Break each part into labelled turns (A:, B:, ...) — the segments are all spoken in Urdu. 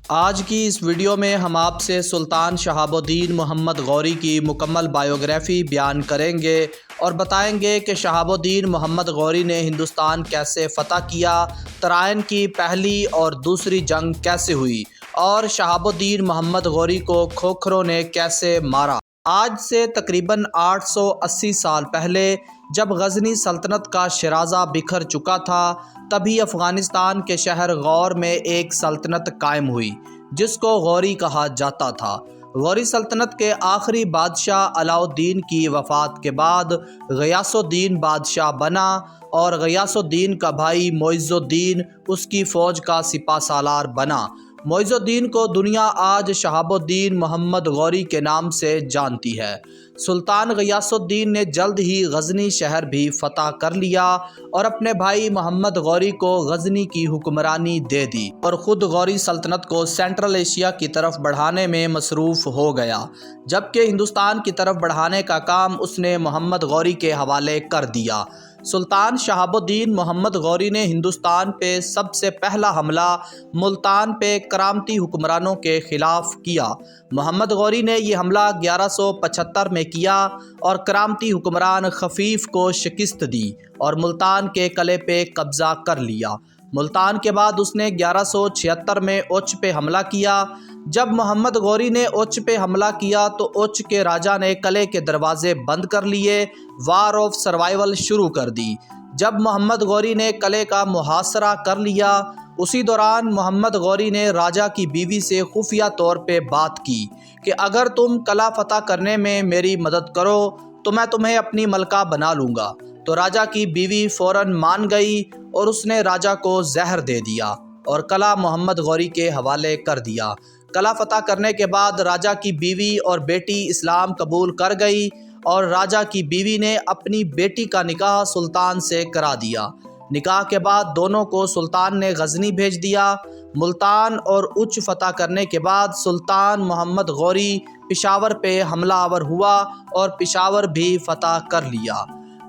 A: آج کی اس ویڈیو میں ہم آپ سے سلطان شہاب الدین محمد غوری کی مکمل بائیوگرافی بیان کریں گے اور بتائیں گے کہ شہاب الدین محمد غوری نے ہندوستان کیسے فتح کیا، ترائن کی پہلی اور دوسری جنگ کیسے ہوئی اور شہاب الدین محمد غوری کو کھوکھروں نے کیسے مارا۔ آج سے تقریباً 880 سال پہلے جب غزنی سلطنت کا شیرازہ بکھر چکا تھا، تبھی افغانستان کے شہر غور میں ایک سلطنت قائم ہوئی جس کو غوری کہا جاتا تھا۔ غوری سلطنت کے آخری بادشاہ علاء الدین کی وفات کے بعد غیاث الدین بادشاہ بنا اور غیاث الدین کا بھائی معز الدین اس کی فوج کا سپہ سالار بنا۔ معز الدین کو دنیا آج شہاب الدین محمد غوری کے نام سے جانتی ہے۔ سلطان غیاث الدین نے جلد ہی غزنی شہر بھی فتح کر لیا اور اپنے بھائی محمد غوری کو غزنی کی حکمرانی دے دی اور خود غوری سلطنت کو سینٹرل ایشیا کی طرف بڑھانے میں مصروف ہو گیا، جبکہ ہندوستان کی طرف بڑھانے کا کام اس نے محمد غوری کے حوالے کر دیا۔ سلطان شہاب الدین محمد غوری نے ہندوستان پہ سب سے پہلا حملہ ملتان پہ کرامتی حکمرانوں کے خلاف کیا۔ محمد غوری نے یہ حملہ 1175 میں کیا اور کرامتی حکمران خفیف کو شکست دی اور ملتان کے قلعے پہ قبضہ کر لیا۔ ملتان کے بعد اس نے 1176 میں اوچ پہ حملہ کیا۔ جب محمد غوری نے اوچ پہ حملہ کیا تو اوچ کے راجہ نے قلعے کے دروازے بند کر لیے، وار آف سروائیول شروع کر دی۔ جب محمد غوری نے قلعے کا محاصرہ کر لیا، اسی دوران محمد غوری نے راجہ کی بیوی سے خفیہ طور پہ بات کی کہ اگر تم قلعہ فتح کرنے میں میری مدد کرو تو میں تمہیں اپنی ملکہ بنا لوں گا۔ تو راجہ کی بیوی فوراً مان گئی اور اس نے راجہ کو زہر دے دیا اور قلعہ محمد غوری کے حوالے کر دیا۔ قلعہ فتح کرنے کے بعد راجہ کی بیوی اور بیٹی اسلام قبول کر گئی اور راجہ کی بیوی نے اپنی بیٹی کا نکاح سلطان سے کرا دیا۔ نکاح کے بعد دونوں کو سلطان نے غزنی بھیج دیا۔ ملتان اور اوچ فتح کرنے کے بعد سلطان محمد غوری پشاور پہ حملہ آور ہوا اور پشاور بھی فتح کر لیا۔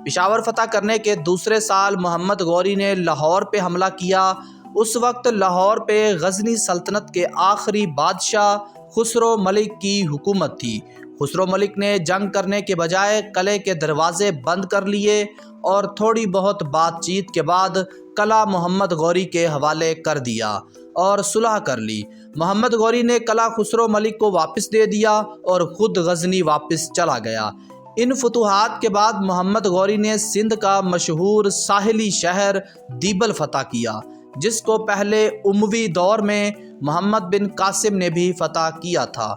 A: پشاور فتح کرنے کے دوسرے سال محمد غوری نے لاہور پہ حملہ کیا۔ اس وقت لاہور پہ غزنی سلطنت کے آخری بادشاہ خسرو ملک کی حکومت تھی۔ خسرو ملک نے جنگ کرنے کے بجائے قلعے کے دروازے بند کر لیے اور تھوڑی بہت بات چیت کے بعد قلعہ محمد غوری کے حوالے کر دیا اور صلح کر لی۔ محمد غوری نے قلعہ خسرو ملک کو واپس دے دیا اور خود غزنی واپس چلا گیا۔ ان فتوحات کے بعد محمد غوری نے سندھ کا مشہور ساحلی شہر دیبل فتح کیا، جس کو پہلے اموی دور میں محمد بن قاسم نے بھی فتح کیا تھا۔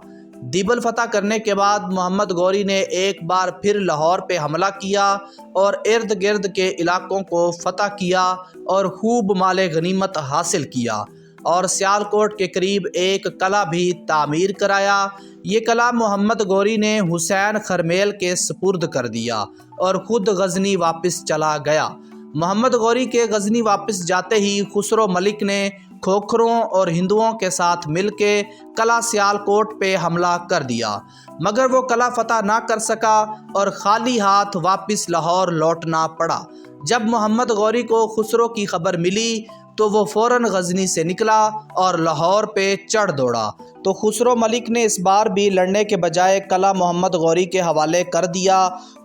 A: دیبل فتح کرنے کے بعد محمد غوری نے ایک بار پھر لاہور پہ حملہ کیا اور ارد گرد کے علاقوں کو فتح کیا اور خوب مال غنیمت حاصل کیا اور سیالکوٹ کے قریب ایک قلعہ بھی تعمیر کرایا۔ یہ قلعہ محمد غوری نے حسین خرمیل کے سپرد کر دیا اور خود غزنی واپس چلا گیا۔ محمد غوری کے غزنی واپس جاتے ہی خسرو ملک نے کھوکھروں اور ہندوؤں کے ساتھ مل کے قلعہ سیالکوٹ پہ حملہ کر دیا، مگر وہ قلعہ فتح نہ کر سکا اور خالی ہاتھ واپس لاہور لوٹنا پڑا۔ جب محمد غوری کو خسرو کی خبر ملی تو وہ فوراً غزنی سے نکلا اور لاہور پہ چڑھ دوڑا، تو خسرو ملک نے اس بار بھی لڑنے کے بجائے قلعہ محمد غوری کے حوالے کر دیا۔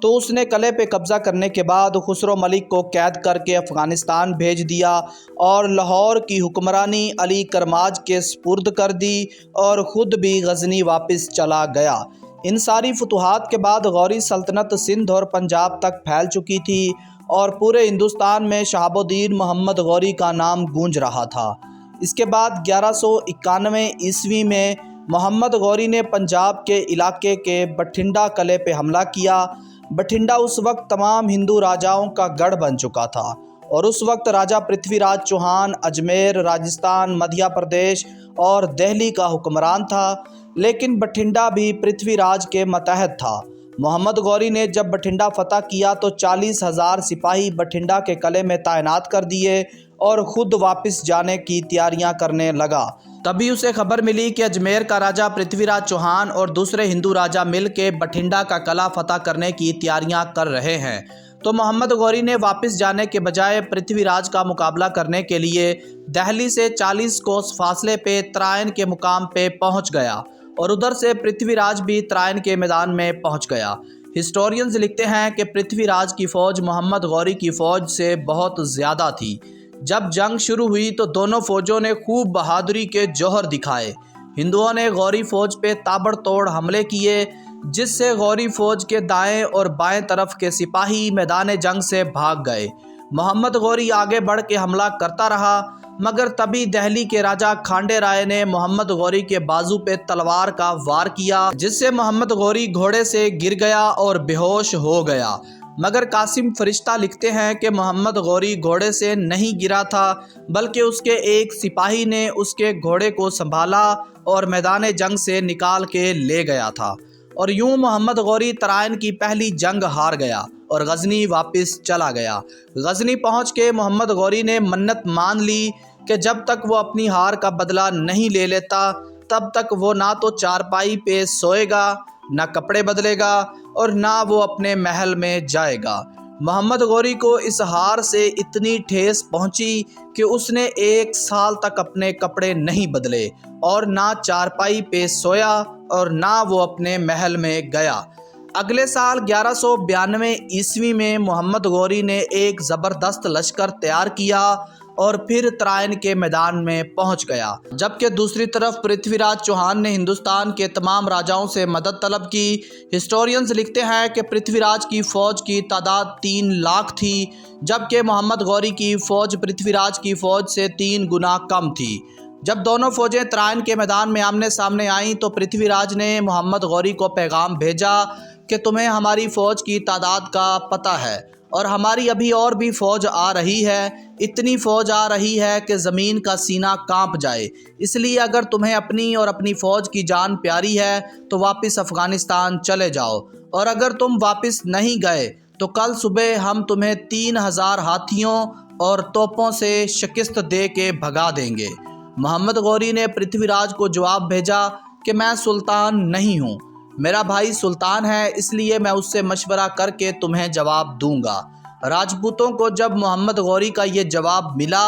A: تو اس نے قلعے پہ قبضہ کرنے کے بعد خسرو ملک کو قید کر کے افغانستان بھیج دیا اور لاہور کی حکمرانی علی کرماج کے سپرد کر دی اور خود بھی غزنی واپس چلا گیا۔ ان ساری فتوحات کے بعد غوری سلطنت سندھ اور پنجاب تک پھیل چکی تھی اور پورے ہندوستان میں شہاب الدین محمد غوری کا نام گونج رہا تھا۔ اس کے بعد 1191 عیسوی میں محمد غوری نے پنجاب کے علاقے کے بٹھنڈا قلعے پہ حملہ کیا۔ بٹھنڈا اس وقت تمام ہندو راجاؤں کا گڑھ بن چکا تھا اور اس وقت راجہ پرتھوی راج چوہان اجمیر، راجستھان، مدھیہ پردیش اور دہلی کا حکمران تھا، لیکن بٹھنڈا بھی پرتھوی راج کے ماتحت تھا۔ محمد غوری نے جب بٹھنڈا فتح کیا تو 40,000 سپاہی بٹھنڈا کے قلعے میں تعینات کر دیے اور خود واپس جانے کی تیاریاں کرنے لگا۔ تبھی اسے خبر ملی کہ اجمیر کا راجہ پرتھوی راج چوہان اور دوسرے ہندو راجہ مل کے بٹھنڈا کا قلعہ فتح کرنے کی تیاریاں کر رہے ہیں۔ تو محمد غوری نے واپس جانے کے بجائے پرتھوی راج کا مقابلہ کرنے کے لیے دہلی سے 40 کوس فاصلے پہ ترائن کے مقام پہ پہنچ گیا اور ادھر سے پرتھوی راج بھی ترائن کے میدان میں پہنچ گیا۔ ہسٹورینز لکھتے ہیں کہ پرتھوی راج کی فوج محمد غوری کی فوج سے بہت زیادہ تھی۔ جب جنگ شروع ہوئی تو دونوں فوجوں نے خوب بہادری کے جوہر دکھائے۔ ہندوؤں نے غوری فوج پہ تابڑ توڑ حملے کیے، جس سے غوری فوج کے دائیں اور بائیں طرف کے سپاہی میدان جنگ سے بھاگ گئے۔ محمد غوری آگے بڑھ کے حملہ کرتا رہا، مگر تبھی دہلی کے راجہ کھانڈے رائے نے محمد غوری کے بازو پہ تلوار کا وار کیا، جس سے محمد غوری گھوڑے سے گر گیا اور بے ہوش ہو گیا۔ مگر قاسم فرشتہ لکھتے ہیں کہ محمد غوری گھوڑے سے نہیں گرا تھا، بلکہ اس کے ایک سپاہی نے اس کے گھوڑے کو سنبھالا اور میدان جنگ سے نکال کے لے گیا تھا، اور یوں محمد غوری ترائن کی پہلی جنگ ہار گیا اور غزنی واپس چلا گیا۔ غزنی پہنچ کے محمد غوری نے منت مان لی کہ جب تک وہ اپنی ہار کا بدلہ نہیں لے لیتا تب تک وہ نہ تو چارپائی پہ سوئے گا، نہ کپڑے بدلے گا اور نہ وہ اپنے محل میں جائے گا۔ محمد غوری کو اس ہار سے اتنی ٹھیس پہنچی کہ اس نے 1 سال تک اپنے کپڑے نہیں بدلے اور نہ چارپائی پہ سویا اور نہ وہ اپنے محل میں گیا۔ اگلے سال 1192 عیسوی میں محمد غوری نے ایک زبردست لشکر تیار کیا اور پھر ترائن کے میدان میں پہنچ گیا، جبکہ دوسری طرف پرتھوی راج چوہان نے ہندوستان کے تمام راجاؤں سے مدد طلب کی۔ ہسٹورینز لکھتے ہیں کہ پرتھوی راج کی فوج کی تعداد 3 لاکھ تھی، جبکہ محمد غوری کی فوج پرتھوی راج کی فوج سے 3 گنا کم تھی۔ جب دونوں فوجیں ترائن کے میدان میں آمنے سامنے آئیں تو پرتھوی راج نے محمد غوری کو پیغام بھیجا کہ تمہیں ہماری فوج کی تعداد کا پتہ ہے اور ہماری ابھی اور بھی فوج آ رہی ہے، اتنی فوج آ رہی ہے کہ زمین کا سینہ کانپ جائے، اس لیے اگر تمہیں اپنی اور اپنی فوج کی جان پیاری ہے تو واپس افغانستان چلے جاؤ، اور اگر تم واپس نہیں گئے تو کل صبح ہم تمہیں 3000 ہاتھیوں اور توپوں سے شکست دے کے بھگا دیں گے۔ محمد غوری نے پرتھوی راج کو جواب بھیجا کہ میں سلطان نہیں ہوں، میرا بھائی سلطان ہے، اس لیے میں اس سے مشورہ کر کے تمہیں جواب دوں گا۔ راجپوتوں کو جب محمد غوری کا یہ جواب ملا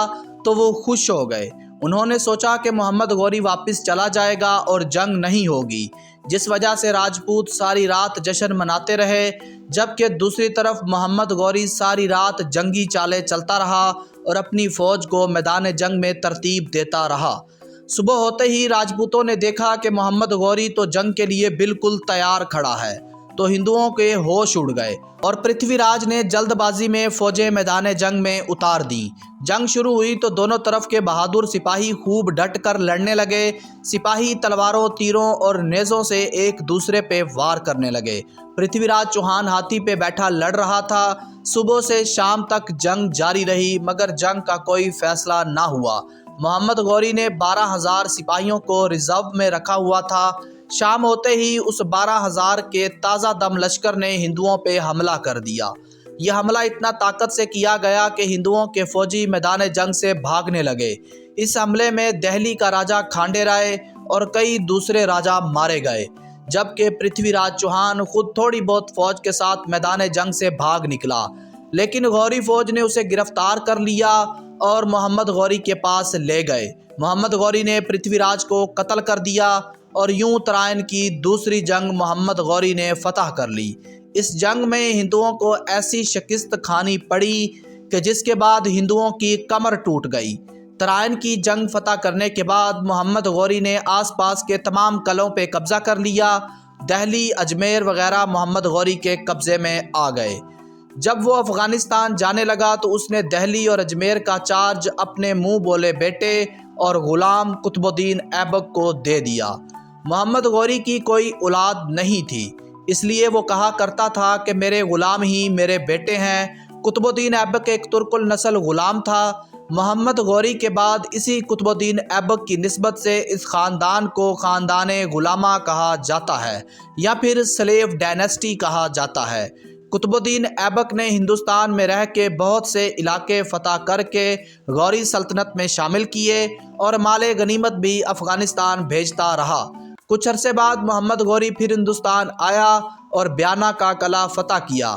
A: تو وہ خوش ہو گئے۔ انہوں نے سوچا کہ محمد غوری واپس چلا جائے گا اور جنگ نہیں ہوگی، جس وجہ سے راجپوت ساری رات جشن مناتے رہے، جبکہ دوسری طرف محمد غوری ساری رات جنگی چالیں چلتا رہا اور اپنی فوج کو میدان جنگ میں ترتیب دیتا رہا۔ صبح ہوتے ہی راجپوتوں نے دیکھا کہ محمد غوری تو جنگ کے لیے بالکل تیار کھڑا ہے، تو ہندوؤں کے ہوش اڑ گئے اور پرتھوی راج نے جلد بازی میں فوجیں میدان جنگ میں اتار دیں۔ جنگ شروع ہوئی تو دونوں طرف کے بہادر سپاہی خوب ڈٹ کر لڑنے لگے۔ سپاہی تلواروں، تیروں اور نیزوں سے ایک دوسرے پہ وار کرنے لگے۔ پرتھوی راج چوہان ہاتھی پہ بیٹھا لڑ رہا تھا۔ صبح سے شام تک جنگ جاری رہی، مگر جنگ کا کوئی فیصلہ نہ ہوا۔ محمد غوری نے 12,000 سپاہیوں کو ریزرو میں رکھا ہوا تھا۔ شام ہوتے ہی اس 12,000 کے تازہ دم لشکر نے ہندوؤں پہ حملہ کر دیا۔ یہ حملہ اتنا طاقت سے کیا گیا کہ ہندوؤں کے فوجی میدان جنگ سے بھاگنے لگے۔ اس حملے میں دہلی کا راجہ کھانڈے رائے اور کئی دوسرے راجہ مارے گئے، جبکہ پرتھوی راج چوہان خود تھوڑی بہت فوج کے ساتھ میدان جنگ سے بھاگ نکلا، لیکن غوری فوج نے اسے گرفتار کر لیا اور محمد غوری کے پاس لے گئے۔ محمد غوری نے پرتھوی راج کو قتل کر دیا اور یوں ترائن کی دوسری جنگ محمد غوری نے فتح کر لی۔ اس جنگ میں ہندوؤں کو ایسی شکست کھانی پڑی کہ جس کے بعد ہندوؤں کی کمر ٹوٹ گئی۔ ترائن کی جنگ فتح کرنے کے بعد محمد غوری نے آس پاس کے تمام قلعوں پہ قبضہ کر لیا۔ دہلی، اجمیر وغیرہ محمد غوری کے قبضے میں آ گئے۔ جب وہ افغانستان جانے لگا تو اس نے دہلی اور اجمیر کا چارج اپنے منہ بولے بیٹے اور غلام قطب الدین ایبک کو دے دیا۔ محمد غوری کی کوئی اولاد نہیں تھی، اس لیے وہ کہا کرتا تھا کہ میرے غلام ہی میرے بیٹے ہیں۔ قطب الدین ایبک ایک ترک النسل غلام تھا۔ محمد غوری کے بعد اسی قطب الدین ایبک کی نسبت سے اس خاندان کو خاندان غلامہ کہا جاتا ہے یا پھر سلیو ڈائنسٹی کہا جاتا ہے۔ قطب الدین ایبک نے ہندوستان میں رہ کے بہت سے علاقے فتح کر کے غوری سلطنت میں شامل کیے اور مال غنیمت بھی افغانستان بھیجتا رہا۔ کچھ عرصے بعد محمد غوری پھر ہندوستان آیا اور بیانہ کا قلعہ فتح کیا۔